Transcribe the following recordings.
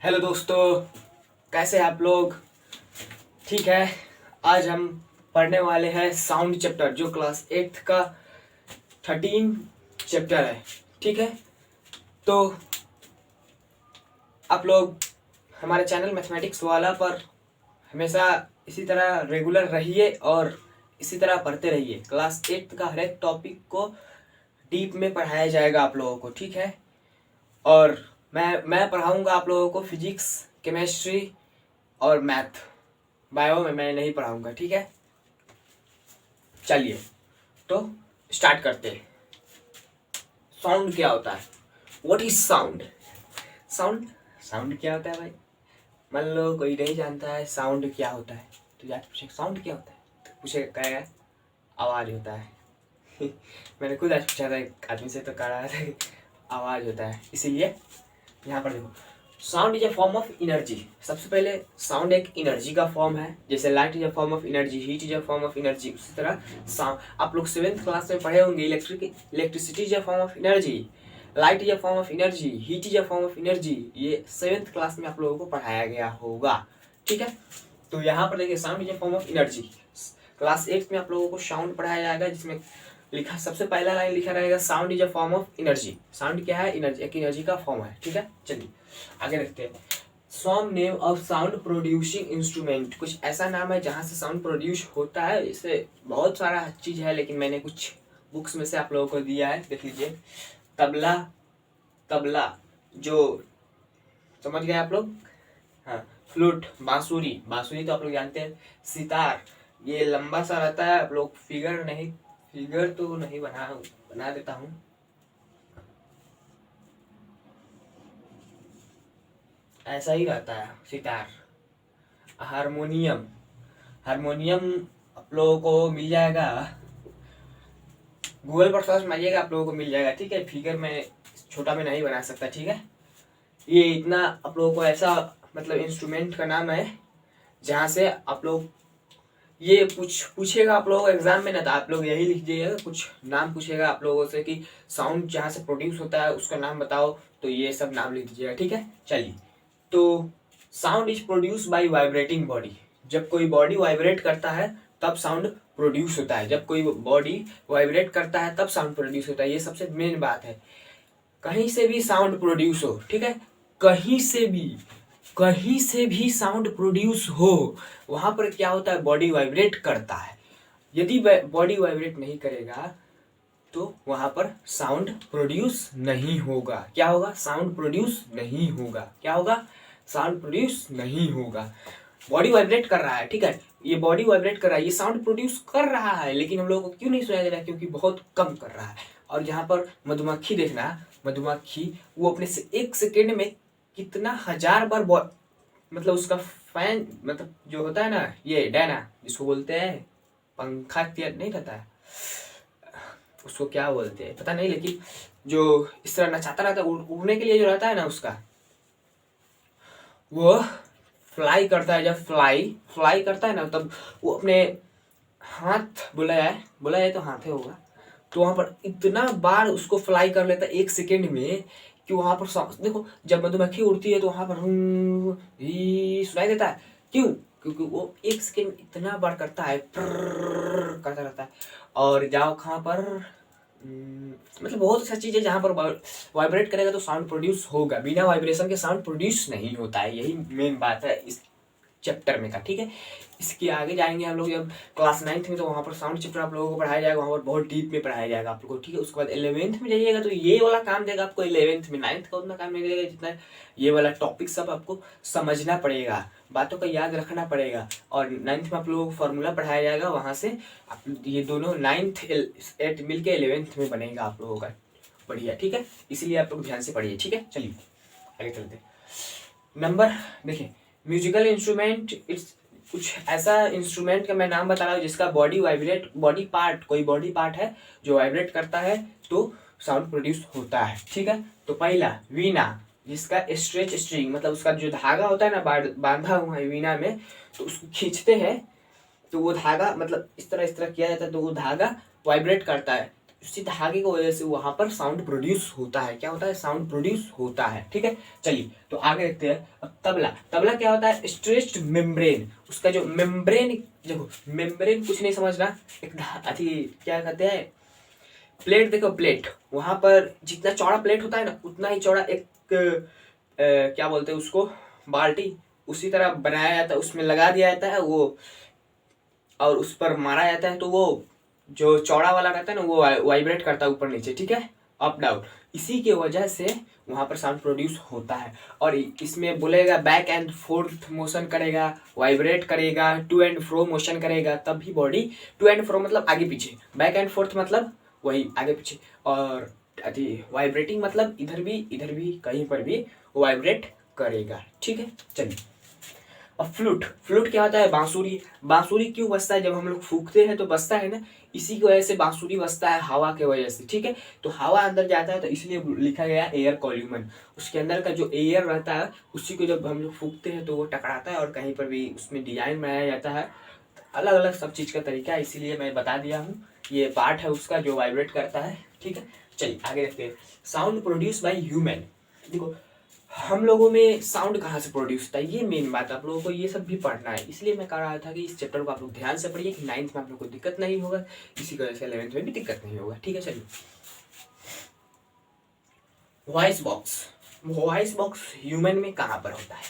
Hello दोस्तों, कैसे हैं आप लोग। ठीक है। आज हम पढ़ने वाले हैं साउंड चैप्टर, जो क्लास 8 का 13 चैप्टर है। ठीक है, तो आप लोग हमारे चैनल मैथमेटिक्स वाला पर हमेशा इसी तरह रेगुलर रहिए और इसी तरह पढ़ते रहिए। क्लास 8 का हर एक टॉपिक को डीप में पढ़ाया जाएगा आप लोगों को। ठीक है, और मैं पढ़ाऊंगा आप लोगों को फिजिक्स, केमिस्ट्री और मैथ। बायो में मैं नहीं पढ़ाऊंगा। ठीक है, चलिए तो स्टार्ट करते हैं। साउंड क्या होता है? What is sound? Sound sound क्या होता है भाई? मान लो कोई नहीं जानता है साउंड क्या होता है, तो जाके पूछे साउंड क्या होता है, तो पूछे कहेगा आवाज होता है। मैंने खुद आज पूछा था एक आदमी से, तो कह रहा था कि आवाज होता है। इसीलिए यहाँ पर देखो, sound is a form of energy. सबसे पहले साउंड एक एनर्जी का फॉर्म है। जैसे light is a form of energy, heat is a form of energy, उसी तरह साउंड। आप लोग 7th क्लास में पढ़े होंगे electricity is a form of energy, light is a form of energy, heat is a form of energy. ये 7th class में आप लोगों को पढ़ाया गया होगा। ठीक है, तो यहाँ पर देखिए sound is a form of energy. Class 8 में आप लोगों को साउंड पढ़ाया जाएगा, जिसमें लिखा सबसे पहला लाइन लिखा रहेगा sound is a form of energy. Sound क्या है? एनर्जी, एक एनर्जी का फॉर्म है। ठीक है, चलिए आगे देखते हैं। Song name of sound producing instrument, कुछ ऐसा नाम है जहाँ से साउंड प्रोड्यूस होता है। इससे बहुत सारा चीज है, लेकिन मैंने कुछ बुक्स में से आप लोगों को दिया है, देख लीजिए। तबला, तबला जो समझ गए आप लोग। हाँ, फ्लूट, बांसुरी, बांसुरी तो आप लोग जानते हैं। सितार, ये लंबा सा रहता है। आप लोग फिगर तो नहीं बना देता हूँ। ऐसा ही रहता है सितार। हारमोनियम, हारमोनियम आप लोगों को मिल जाएगा, गूगल पर सर्च मारिएगा, आप लोगों को मिल जाएगा। ठीक है, फिगर में छोटा में नहीं बना सकता। ठीक है, ये इतना आप लोगों को ऐसा मतलब इंस्ट्रूमेंट का नाम है जहाँ से आप लोग ये पूछेगा आप लोगों को एग्जाम में ना, तो आप लोग यही लिख दीजिएगा। कुछ नाम पूछेगा आप लोगों से कि साउंड जहाँ से प्रोड्यूस होता है उसका नाम बताओ, तो ये सब नाम लिख दीजिएगा। ठीक है, चलिए तो sound is produce by vibrating body. जब कोई बॉडी वाइब्रेट करता है तब साउंड प्रोड्यूस होता है। जब कोई बॉडी वाइब्रेट करता है तब साउंड प्रोड्यूस होता है। ये सबसे मेन बात है। कहीं से भी साउंड प्रोड्यूस हो, ठीक है, कहीं से भी, कहीं से भी साउंड प्रोड्यूस हो, वहां पर क्या होता है? बॉडी वाइब्रेट करता है। यदि बॉडी वाइब्रेट नहीं करेगा तो वहां पर साउंड प्रोड्यूस नहीं होगा। क्या होगा? साउंड प्रोड्यूस नहीं होगा। क्या होगा? साउंड प्रोड्यूस नहीं होगा। बॉडी वाइब्रेट कर रहा है, ठीक है, ये बॉडी वाइब्रेट कर रहा है, ये साउंड प्रोड्यूस कर रहा है, लेकिन हम लोगों को क्यों नहीं सुनाई दे रहा है? क्योंकि बहुत कम कर रहा है। और यहाँ पर मधुमक्खी देखना, मधुमक्खी वो अपने से 1 सेकेंड में कितना हजार बार मतलब उसका फैन, मतलब जो होता है ना, ये डैना जिसको बोलते हैं, पंखा नहीं रहता है, उसको क्या बोलते हैं पता नहीं, लेकिन जो इस तरह नचाता रहता है, उड़ने के लिए जो रहता है ना उसका, वो फ्लाई करता है। जब फ्लाई फ्लाई करता है ना, तब वो अपने हाथ बुलाया है तो हाथ है होगा, तो वहां पर इतना बार उसको फ्लाई कर लेता है 1 सेकेंड में, कि वहां पर देखो जब मधुमक्खी उड़ती है तो वहां पर सुनाई देता है। क्यों? क्योंकि वो 1 सेकेंड में इतना बार करता है, करता रहता है। और जाओ कहाँ पर, मतलब बहुत सा चीज है जहां पर वाइब्रेट करेगा तो साउंड प्रोड्यूस होगा। बिना वाइब्रेशन के साउंड प्रोड्यूस नहीं होता है। यही मेन बात है इस चैप्टर में का। ठीक है, इसके आगे जाएंगे हम लोग जब क्लास 9th में, तो वहाँ पर साउंड चैप्टर आप लोगों को पढ़ाया जाएगा। वहाँ पर बहुत डीप में पढ़ाया जाएगा आप लोगों को। ठीक है, उसके बाद 11th में जाइएगा तो ये वाला काम देगा आपको 11th में। 9th का उतना काम नहीं देगा जितना ये वाला टॉपिक सब आपको समझना पड़ेगा, बातों का याद रखना पड़ेगा। और 9th में आप लोगों को फॉर्मूला पढ़ाया जाएगा। वहाँ से आप ये दोनों 9th 8 मिल के 11th में बनेगा आप लोगों का बढ़िया। ठीक है, इसीलिए आप लोग ध्यान से पढ़िए। ठीक है, चलिए आगे चलते। नंबर देखिए, म्यूजिकल इंस्ट्रूमेंट इट्स कुछ ऐसा इंस्ट्रूमेंट का मैं नाम बता रहा हूँ जिसका बॉडी पार्ट, कोई बॉडी पार्ट है जो वाइब्रेट करता है तो साउंड प्रोड्यूस होता है। ठीक है, तो पहला वीणा, जिसका स्ट्रेच स्ट्रिंग, मतलब उसका जो धागा होता है ना, बांधा हुआ है वीणा में, तो उसको खींचते हैं तो वो धागा, मतलब इस तरह किया जाता है तो वो धागा वाइब्रेट करता है। उसी धागे की वजह से वहां पर साउंड प्रोड्यूस होता है। क्या होता है? साउंड प्रोड्यूस होता है। ठीक है, चलिए तो आगे देखते हैं। अब तबला, तबला क्या होता है? स्ट्रेच्ड मेम्ब्रेन, उसका जो मेम्ब्रेन, देखो मेम्ब्रेन कुछ नहीं समझना, एक अथी क्या कहते हैं, प्लेट, देखो प्लेट, वहां पर जितना चौड़ा प्लेट होता है ना उतना ही चौड़ा एक क्या बोलते हैं उसको, बाल्टी, उसी तरह बनाया जाता है, उसमें लगा दिया जाता है वो, और उस पर मारा जाता है तो वो जो चौड़ा वाला रहता है ना वो वाइब्रेट करता है ऊपर नीचे। ठीक है, अप डाउन, इसी के वजह से वहां पर साउंड प्रोड्यूस होता है। और इसमें बोलेगा बैक एंड फोर्थ मोशन करेगा, वाइब्रेट करेगा, टू एंड फ्रो मोशन करेगा, तब भी बॉडी, टू एंड फ्रो मतलब आगे पीछे, बैक एंड फोर्थ मतलब वही आगे पीछे, और अति वाइब्रेटिंग मतलब इधर भी कहीं पर भी वाइब्रेट करेगा। ठीक है, चलिए। और फ्लूट, फ्लूट क्या होता है? बांसुरी, बांसुरी क्यों बजता है? जब हम लोग फूकते हैं तो बजता है ना, इसी की वजह से बांसुरी बजता है, हवा के वजह से। ठीक है, तो हवा अंदर जाता है तो इसलिए लिखा गया एयर कॉल्यूमन, उसके अंदर का जो एयर रहता है उसी को जब हम लोग फूकते हैं तो वो टकराता है, और कहीं पर भी उसमें डिजाइन बनाया जाता है, अलग अलग सब चीज़ का तरीका है, इसीलिए मैं बता दिया हूँ। ये पार्ट है उसका जो वाइब्रेट करता है। ठीक है, चलिए आगे देखते हैं। साउंड प्रोड्यूस बाय ह्यूमन, देखो हम लोगों में साउंड कहाँ से प्रोड्यूस होता है, ये मेन बात आप लोगों को ये सब भी पढ़ना है, इसलिए मैं कह रहा था कि इस चैप्टर को आप लोग ध्यान से पढ़िए कि 9th में आप लोग को दिक्कत नहीं होगा, इसी वजह से 11th में भी दिक्कत नहीं होगा। ठीक है, चलिए। Voice box, voice box human में कहाँ पर होता है,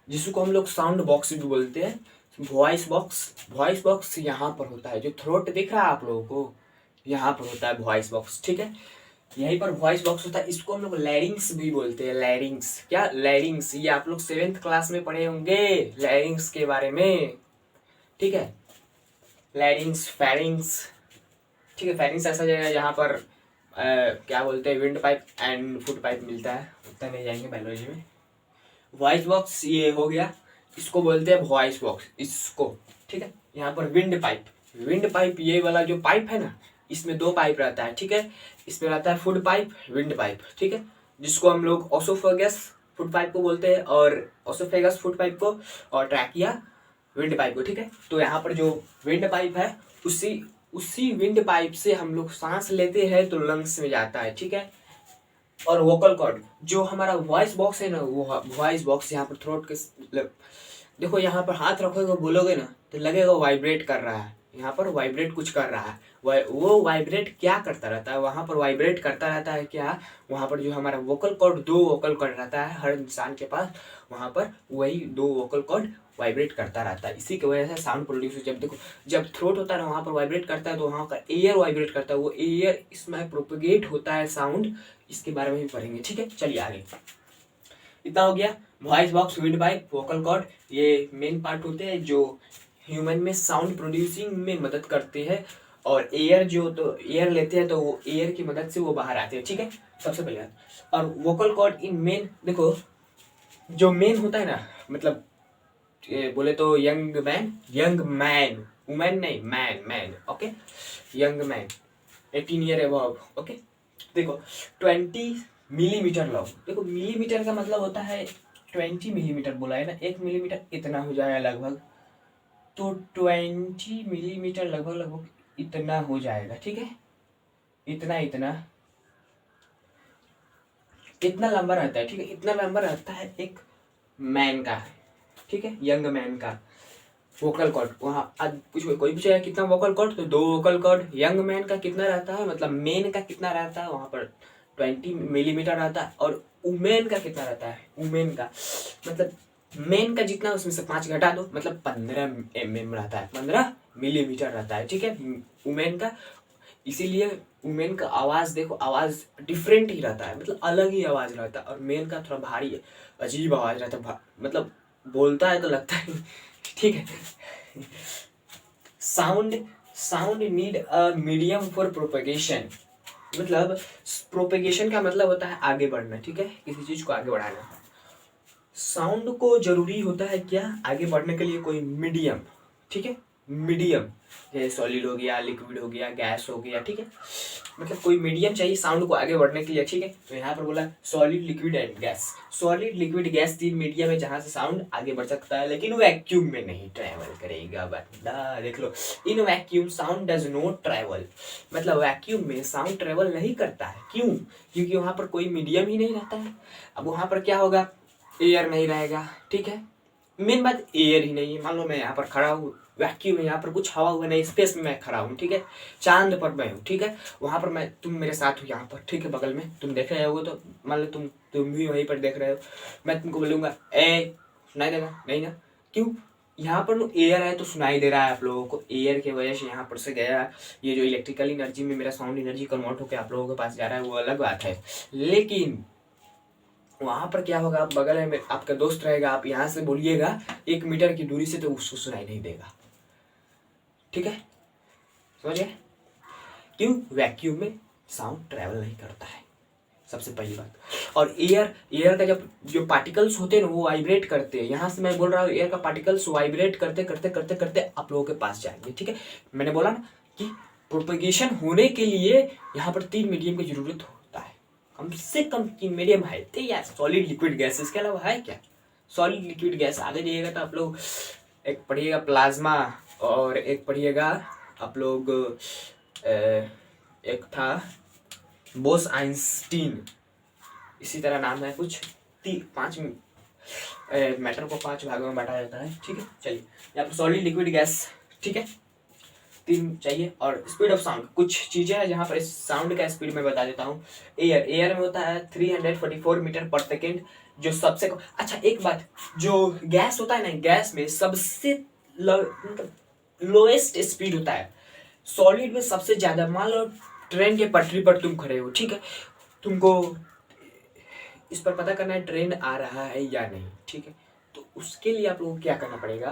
जिसको हम लोग साउंड बॉक्स भी बोलते हैं। वॉइस बॉक्स, वॉइस बॉक्स यहाँ पर होता है, जो थ्रोट दिख रहा है आप लोगों को, यहाँ पर होता है वॉइस बॉक्स। ठीक है, यहीं पर वॉइस बॉक्स होता है, इसको हम लोग लैरिंग्स भी बोलते हैं। लैरिंग्स, क्या लैरिंग्स, ये आप लोग 7th क्लास में पढ़े होंगे लैरिंग्स के बारे में। ठीक है, लैरिंग्स, फेरिंग्स। ठीक है, फेरिंग्स ऐसा जगह है जहाँ पर क्या बोलते हैं, wind pipe and foot pipe मिलता है, उतना नहीं जाएंगे बायोलॉजी में। वॉइस बॉक्स ये हो गया, इसको बोलते हैं वॉइस बॉक्स, इसको। ठीक है, यहाँ पर विंड पाइप, विंड पाइप ये वाला जो पाइप है ना, इसमें 2 पाइप रहता है। ठीक है, इसमें रहता है फुट पाइप, विंड पाइप। ठीक है, जिसको हम लोग ओसोफेगस फुट पाइप को बोलते हैं, और ओसोफेगस फुट पाइप को, और ट्रैकिया विंड पाइप को। ठीक है, तो यहाँ पर जो विंड पाइप है उसी उसी विंड पाइप से हम लोग सांस लेते हैं तो लंग्स में जाता है। ठीक है, और वोकल कॉर्ड, जो हमारा वॉइस बॉक्स है ना, वो वॉइस बॉक्स यहाँ पर थ्रोट के देखो, यहाँ पर हाथ रखोगे बोलोगे ना तो लगेगा वाइब्रेट कर रहा है, यहाँ पर वाइब्रेट कुछ कर रहा है। वो वाइब्रेट क्या करता रहता है, वहाँ पर वाइब्रेट करता रहता है क्या, वहाँ पर जो हमारा वोकल कॉर्ड, 2 वोकल कॉर्ड रहता है हर इंसान के पास, वहाँ पर वही 2 वोकल कॉर्ड वाइब्रेट करता रहता है, इसी की वजह से साउंड प्रोड्यूस। जब देखो, जब थ्रोट होता है ना वहाँ पर वाइब्रेट करता है तो वहाँ का एयर वाइब्रेट करता है, वो एयर इसमें प्रोपेगेट होता है साउंड, इसके बारे में भी पढ़ेंगे। ठीक है, चलिए आगे। इतना हो गया, voice box, windpipe, vocal cord, ये मेन पार्ट होते हैं जो ह्यूमन में साउंड प्रोड्यूसिंग में मदद करते हैं। और एयर जो, तो एयर लेते हैं तो वो एयर की मदद से वो बाहर आते हैं। ठीक है, सबसे पहले बात। और वोकल कॉर्ड इन मेन, देखो जो मेन होता है ना, मतलब बोले तो यंग मैन, वुमेन नहीं, man man, okay, young man 18 year above, okay. देखो 20 मिलीमीटर लॉन्ग, देखो मिलीमीटर का मतलब होता है 20 मिलीमीटर, बोला है ना, 1 मिलीमीटर इतना हो जाएगा लगभग, तो 20 मिलीमीटर लगभग इतना हो जाएगा। ठीक है, इतना इतना लंबा रहता है। ठीक है, इतना लंबा रहता है एक मैन का। ठीक है, यंग मैन का वोकल कॉर्ड। वहाँ आज कोई पूछेगा कितना वोकल कॉर्ड, तो 2 वोकल कॉर्ड। यंग मैन का कितना रहता है, मतलब मेन का कितना रहता है, वहाँ पर 20 मिलीमीटर रहता है। और वुमेन का कितना रहता है, वुमेन का मतलब मेन का जितना, उसमें से 5 घटा दो, मतलब 15 mm रहता है, 15 मिलीमीटर रहता है। ठीक है, वुमेन का। इसीलिए वुमेन का आवाज़, देखो आवाज़ डिफरेंट ही रहता है, मतलब अलग ही आवाज़ रहता है। और मेन का थोड़ा भारी अजीब आवाज़ रहता है, मतलब बोलता है तो लगता है ठीक है। Sound need a medium for propagation, मतलब प्रोपेगेशन का मतलब होता है आगे बढ़ना। ठीक है, किसी चीज को आगे बढ़ाना। साउंड को जरूरी होता है क्या, आगे बढ़ने के लिए कोई मीडियम। ठीक है, मीडियम, जैसे सॉलिड हो गया, लिक्विड हो गया, गैस हो गया, ठीक है, मतलब कोई मीडियम चाहिए साउंड को आगे बढ़ने के लिए, ठीक है। तो यहाँ पर बोला solid, liquid and gas. Solid, liquid, gas 3 medium है जहाँ से साउंड आगे बढ़ सकता है, लेकिन वैक्यूम में नहीं ट्रैवल करेगा बंदा। देख लो, in vacuum sound does not travel, मतलब वैक्यूम में साउंड ट्रैवल नहीं करता है। क्यों? क्योंकि वहाँ पर कोई मीडियम ही नहीं रहता है। अब वहाँ पर क्या होगा, एयर नहीं रहेगा, ठीक है। मेन बात एयर ही नहीं है। मान लो मैं यहाँ पर खड़ा हूँ, वैक्यूम है, यहाँ पर कुछ हवा हुआ नहीं, स्पेस में मैं खड़ा हूँ, ठीक है, चांद पर मैं हूँ, ठीक है, वहाँ पर मैं, तुम मेरे साथ हो यहाँ पर, ठीक है, बगल में तुम देख रहे होगे, तो मान लो तुम भी वहीं पर देख रहे हो, मैं तुमको बोलूँगा ए, सुनाई देगा नहीं ना? क्यों? यहाँ पर नो एयर है तो सुनाई दे रहा है आप लोगों को, एयर की वजह से यहाँ पर से गया ये जो इलेक्ट्रिकल एनर्जी में मेरा साउंड एनर्जी कन्वर्ट होकर आप लोगों के पास जा रहा है, वो अलग बात है। लेकिन वहां पर क्या होगा, आप बगल में आपका दोस्त रहेगा, आप यहाँ से बोलिएगा 1 मीटर की दूरी से, तो उसको सुनाई नहीं देगा, ठीक है, समझिए। क्यों? वैक्यूम में साउंड ट्रैवल नहीं करता है, सबसे पहली बात। और एयर का जब जो पार्टिकल्स होते हैं ना, वो वाइब्रेट करते हैं। यहाँ से मैं बोल रहा हूँ, एयर का पार्टिकल्स वाइब्रेट करते करते करते करते आप लोगों के पास जाएंगे, ठीक है। मैंने बोला ना कि प्रोपगेशन होने के लिए यहाँ पर 3 मीडियम की जरूरत होता है, कम से कम 3 मीडियम है, तो यार सॉलिड, लिक्विड, गैस, इसके अलावा है क्या? Solid, liquid, gas. आगे जाइएगा तो आप लोग एक पढ़िएगा प्लाज्मा, और एक पढ़िएगा आप लोग एक था बोस आइंस्टीन, इसी तरह नाम है कुछ, 5 मैटर को 5 भागों में बांटा जाता है, ठीक है। चलिए, यहाँ पर सॉलिड, लिक्विड, गैस, ठीक है, 3 चाहिए। और स्पीड ऑफ साउंड, कुछ चीजें हैं जहाँ पर इस साउंड का स्पीड मैं बता देता हूँ। एयर में होता है 344 मीटर पर सेकेंड, जो सबसे अच्छा एक बात, जो गैस होता है ना, गैस में सबसे लोएस्ट स्पीड होता है, सॉलिड में सबसे ज्यादा। मान लो ट्रेन के पटरी पर तुम खड़े हो, ठीक है, तुमको इस पर पता करना है ट्रेन आ रहा है या नहीं, ठीक है, तो उसके लिए आप लोगों को क्या करना पड़ेगा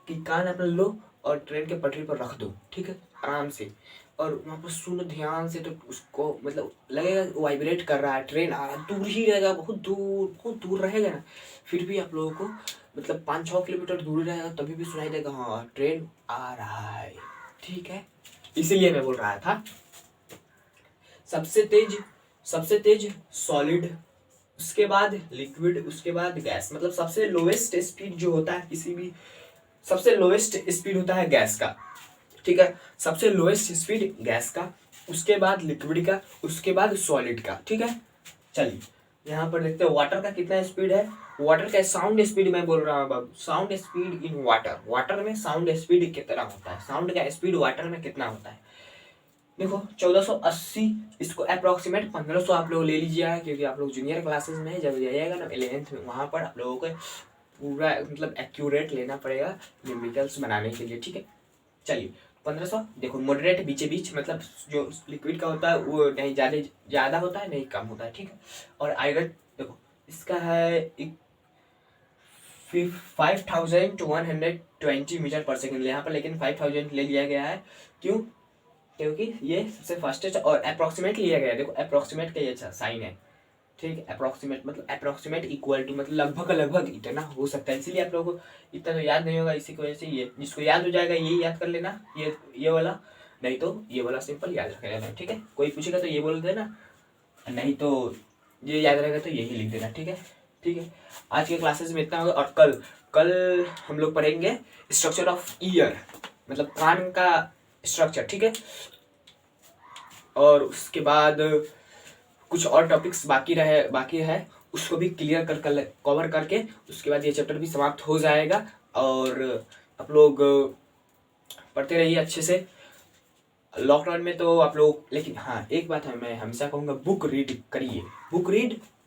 कि कान अपना लो और ट्रेन के पटरी पर रख दो, ठीक है, आराम से, और वहाँ पर सुनो ध्यान से, तो उसको मतलब लगेगा वाइब्रेट कर रहा है, ट्रेन आ दूर ही रहेगा, बहुत दूर रहेगा ना, फिर भी आप लोगों को मतलब 5-6 किलोमीटर दूर रहेगा, तभी भी सुनाई देगा हाँ ट्रेन आ रहा है, ठीक है। इसीलिए मैं बोल रहा था सबसे तेज सॉलिड, उसके बाद लिक्विड, उसके बाद गैस, मतलब सबसे लोएस्ट स्पीड जो होता है किसी भी, सबसे लोएस्ट स्पीड होता है गैस का, ठीक है, सबसे लोएस्ट स्पीड गैस का, उसके बाद लिक्विड का, उसके बाद सॉलिड का, ठीक है। चलिए यहाँ पर देखते हैं वाटर का कितना स्पीड है। वाटर का साउंड स्पीड मैं बोल रहा हूँ बाबू, साउंड स्पीड इन वाटर में साउंड स्पीड कितना होता है, साउंड का स्पीड वाटर में कितना होता है, देखो 1480, इसको अप्रोक्सीमेट 1500 आप लोग ले लीजिएगा, क्योंकि आप लोग जूनियर क्लासेस में जब जाइएगा ना 11th में, वहाँ पर आप लोगों को पूरा मतलब एक्यूरेट लेना पड़ेगा न्यूमेरिकल्स बनाने के लिए, ठीक है। चलिए 1500, देखो मॉडरेट बीचे बीच, मतलब जो लिक्विड का होता है वो नहीं ज़्यादा होता है, नहीं कम होता है, ठीक है। और आयरन देखो इसका है 5120 मीटर पर सेकेंड यहाँ पर, लेकिन 5000 ले लिया गया है, क्यों? क्योंकि ये सबसे फास्टेस्ट और अप्रोक्सीमेट लिया गया है। देखो अप्रोक्सीमेट का ये अच्छा साइन है, ठीक है, अप्रोक्सीमेट मतलब अप्रोक्सीमेट इक्वल टू, मतलब लगभग इतना हो सकता है, इसीलिए आप लोगों को इतना तो याद नहीं होगा, इसी की वजह से ये जिसको याद हो जाएगा यही याद कर लेना, ये वाला, नहीं तो ये वाला सिंपल याद रख लेना, ठीक है। कोई पूछेगा तो ये बोल देना, नहीं तो ये याद रहेगा तो यही लिख देना, ठीक है, ठीक है। आज के क्लासेस में इतना होगा, और कल हम लोग पढ़ेंगे स्ट्रक्चर ऑफ ईयर, मतलब कान का स्ट्रक्चर, ठीक है। और उसके बाद कुछ और टॉपिक्स बाकी है, उसको भी क्लियर कवर करके उसके बाद ये चैप्टर भी समाप्त हो जाएगा, और आप लोग पढ़ते रहिए अच्छे से। लॉकडाउन में तो आप लोग, लेकिन हाँ एक बात है, मैं हमेशा कहूँगा बुक रीड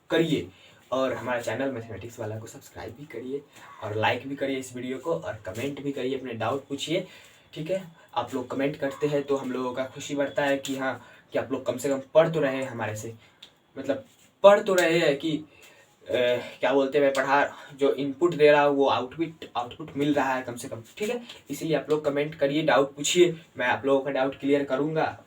करिए, और हमारा चैनल मैथमेटिक्स वाला को सब्सक्राइब भी करिए, और लाइक भी करिए इस वीडियो को, और कमेंट भी करिए, अपने डाउट पूछिए, ठीक है। आप लोग कमेंट करते हैं तो हम लोगों का खुशी बढ़ता है कि हाँ कि आप लोग कम से कम पढ़ तो रहे हैं हमारे से, मतलब पढ़ तो रहे हैं कि क्या बोलते हैं, मैं पढ़ा, जो इनपुट दे रहा हूँ वो आउटपुट मिल रहा है कम से कम, ठीक है। इसीलिए आप लोग कमेंट करिए, डाउट पूछिए, मैं आप लोगों का डाउट क्लियर करूँगा।